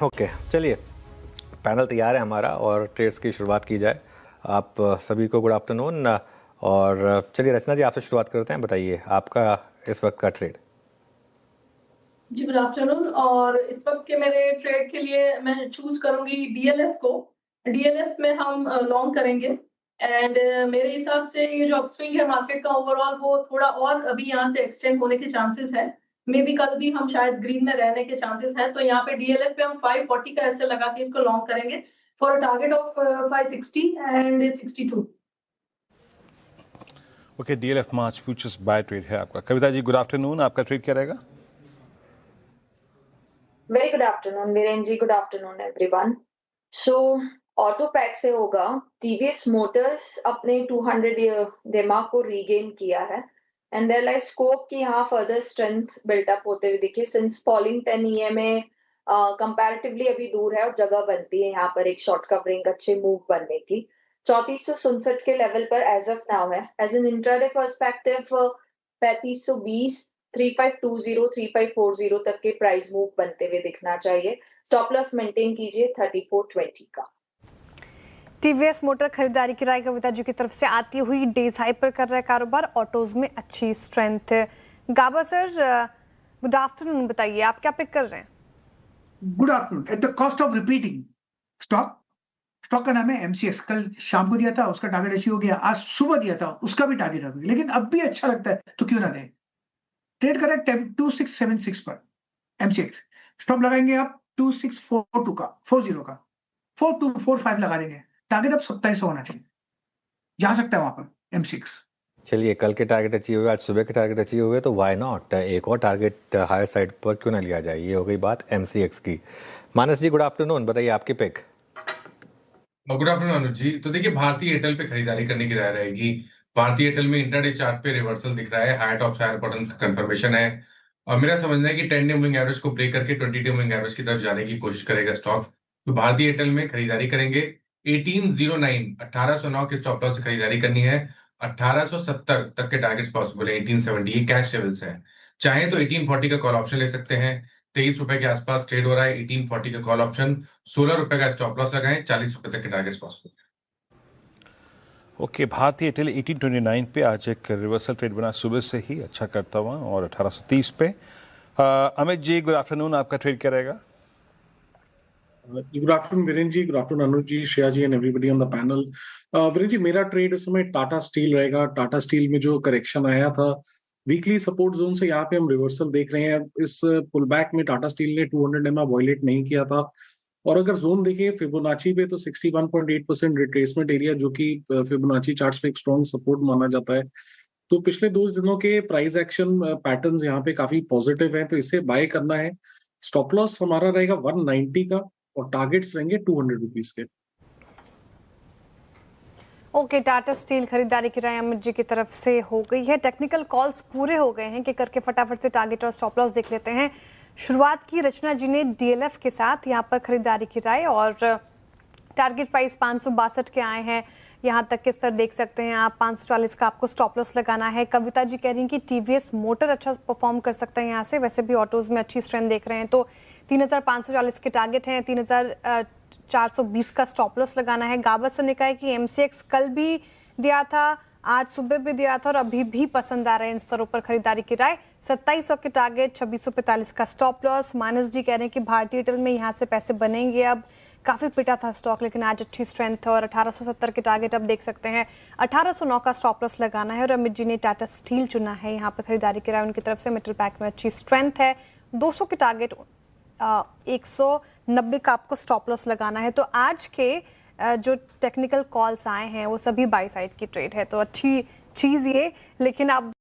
Okay, चलिए panel तैयार है हमारा और ट्रेड्स की शुरुआत की जाए। आप सभी को गुड आफ्टरनून। और चलिए रचना जी, आपसे शुरुआत करते हैं। बताइए आपका इस वक्त का ट्रेड। जी गुड आफ्टरनून। और इस वक्त के मेरे ट्रेड के लिए मैं चूज करूंगी डीएलएफ को। डीएलएफ में हम लॉन्ग करेंगे एंड मेरे हिसाब से ये जो अपस्विंग है मार्केट का ओवरऑल वो थोड़ा और अभी यहाँ से एक्सटेंड होने के चांसेस है। मे बी कल भी हम शायद ग्रीन में रहने के चांसेस है, तो यहाँ पे डीएलएफ पे हम 540 का ऐसे लगा के इसको लॉन्ग करेंगे for a target of 560 and 62। Okay, DLF March futures buy trade है आपका। कविता जी गुड आफ्टरनून, आपका ट्रेड क्या रहेगा? Very good afternoon Viren ji, good afternoon everyone. So auto pack से होगा, टीवीएस मोटर्स अपने 200 डेमा को रीगेन किया है एंड देयर लाइक स्कोप की यहाँ फर्दर स्ट्रेंथ बिल्टअप होते हुए दिखे सिंस फॉलिंग 10 ईएमए कंपैरेटिवली अभी दूर है और जगह बनती है यहाँ पर एक शॉर्ट कवरिंग अच्छे मूव बनने की। 3467 के लेवल पर एज ऑफ नाउ है। एज एन इंट्राडे पर्सपेक्टिव 3520 3520 3540 तक के प्राइस मूव बनते हुए दिखना चाहिए। स्टॉप लॉस मेंटेन कीजिए 3420 का। टीवीएस मोटर खरीदारी की राय कविता जी की तरफ से आती हुई डेज हाई पर कर रहा है कारोबार, ऑटोज में अच्छी स्ट्रेंथ। गाबा सर गुड आफ्टरनून, बताइए आप क्या पिक कर रहे हैं? Good afternoon. At the cost of repeating, stock का नाम है एमसीएक्स। कल शाम को दिया था, उसका टारगेट अचीव हो गया। आज सुबह दिया था, उसका भी टारगेट हो गया, लेकिन अब भी अच्छा लगता है तो क्यों ना दें। ट्रेड कर रहा है 2676 पर एमसीएक्स। स्टॉप लगाएंगे आप 2642 का, 40 का, 4245 लगा देंगे। टारगेट अब 2700 होना चाहिए, जा सकता है वहां पर एमसीएक्स। चलिए, कल के टारगेट अचीव हुए, आज सुबह के टारगेट अचीव हुए, तो वाई नॉट एक और टारगेट हायर साइड पर क्यों ना लिया जाए। ये हो गई बात एमसीएक्स की। मानस जी गुड आफ्टरनून, बताइए आपकी पिक। गुड आफ्टरनून अनुज जी। तो देखिए, भारतीय एयरटेल पे खरीदारी करने की राय रहेगी। भारतीय एयरटेल में इंट्राडे चार्ट पे रिवर्सल दिख रहा है, हायर टॉप हायर बॉटम का कंफर्मेशन है और मेरा समझना है कि 10 डे मूविंग एवरेज को ब्रेक करके 20 डे मूविंग एवरेज की तरफ जाने की कोशिश करेगा स्टॉक। तो भारतीय एयरटेल में खरीदारी करेंगे। 1809 1809 के स्टॉप लॉस से खरीदारी करनी है। 1870 तक के टारगेट्स पॉसिबल है। 1870 ये कैश लेवल्स है। चाहे तो 1840 का कॉल ऑप्शन ले सकते हैं। 23 रुपए के आसपास ट्रेड हो रहा है। 1840 का कॉल ऑप्शन, 16 रुपए का स्टॉप लॉस लगाएं। 40 रुपए तक के टारगेट्स पॉसिबल है। ओके, भारतीय एयरटेल 1829 पे आज एक रिवर्सल ट्रेड बना सुबह से ही अच्छा करता हुआ और 1830 पे। अमित जी गुड आफ्टरनून, आपका ट्रेड क्या रहेगा? Good afternoon Viren ji, good afternoon Anuj ji, Shreya ji and everybody on the panel. Viren ji, मेरा ट्रेड इस समय टाटा स्टील रहेगा। टाटा स्टील में जो करेक्शन आया था वीकली सपोर्ट जोन से, यहाँ पे हम रिवर्सल देख रहे हैं। इस पुल बैक में टाटा स्टील ने 200 एमआ वॉयलेट नहीं किया था और अगर जोन देखें फिबोनाची पे तो 61.8% रिट्रेसमेंट एरिया, जो कि फिबोनाची चार्ट्स पे एक स्ट्रॉन्ग सपोर्ट माना जाता है। तो पिछले 2 दिनों के प्राइस एक्शन पैटर्न्स यहाँ पे काफी पॉजिटिव हैं, तो इसे बाय करना है। स्टॉप लॉस हमारा रहेगा 190 का और टारगेट्स रहेंगे 200 रुपीज के। ओके, टाटा स्टील खरीदारी की राय अमित जी की तरफ से हो गई है। टेक्निकल कॉल्स पूरे हो गए हैं कि करके फटाफट से टारगेट और स्टॉप लॉस देख लेते हैं। शुरुआत की रचना जी ने डीएलएफ के साथ यहाँ पर खरीदारी की राय और टारगेट प्राइस 562 के आए हैं। यहाँ तक के स्तर देख सकते हैं आप। 540 का आपको स्टॉप लॉस लगाना है। कविता जी कह रही हैं कि टीवीएस मोटर अच्छा परफॉर्म कर सकता है यहाँ से, वैसे भी ऑटोज में अच्छी स्ट्रेंथ देख रहे हैं, तो 3540 के टारगेट हैं। 3420 का स्टॉप लॉस लगाना है। गाबा सर ने कहा है कि एमसीएक्स कल भी दिया था, आज सुबह भी दिया था और अभी भी पसंद आ रहे हैं इन स्तरों पर खरीदारी की राय। 2700 के टारगेट, 2645 का स्टॉप लॉस। मानस जी कह रहे हैं कि भारतीय एयरटेल में यहाँ से पैसे बनेंगे। अब काफी पिटा था स्टॉक, लेकिन आज अच्छी स्ट्रेंथ है और 1870 के टारगेट अब देख सकते हैं। 1809 का स्टॉप लॉस लगाना है। और अमित जी ने टाटा स्टील चुना है यहाँ पर खरीदारी की राय उनकी तरफ से। मेटल पैक में अच्छी स्ट्रेंथ है। 200 के टारगेट, 190 का आपको स्टॉप लॉस लगाना है। तो आज के जो टेक्निकल कॉल्स आए हैं वो सभी बाई साइड की ट्रेड है, तो अच्छी चीज़ ये। लेकिन आप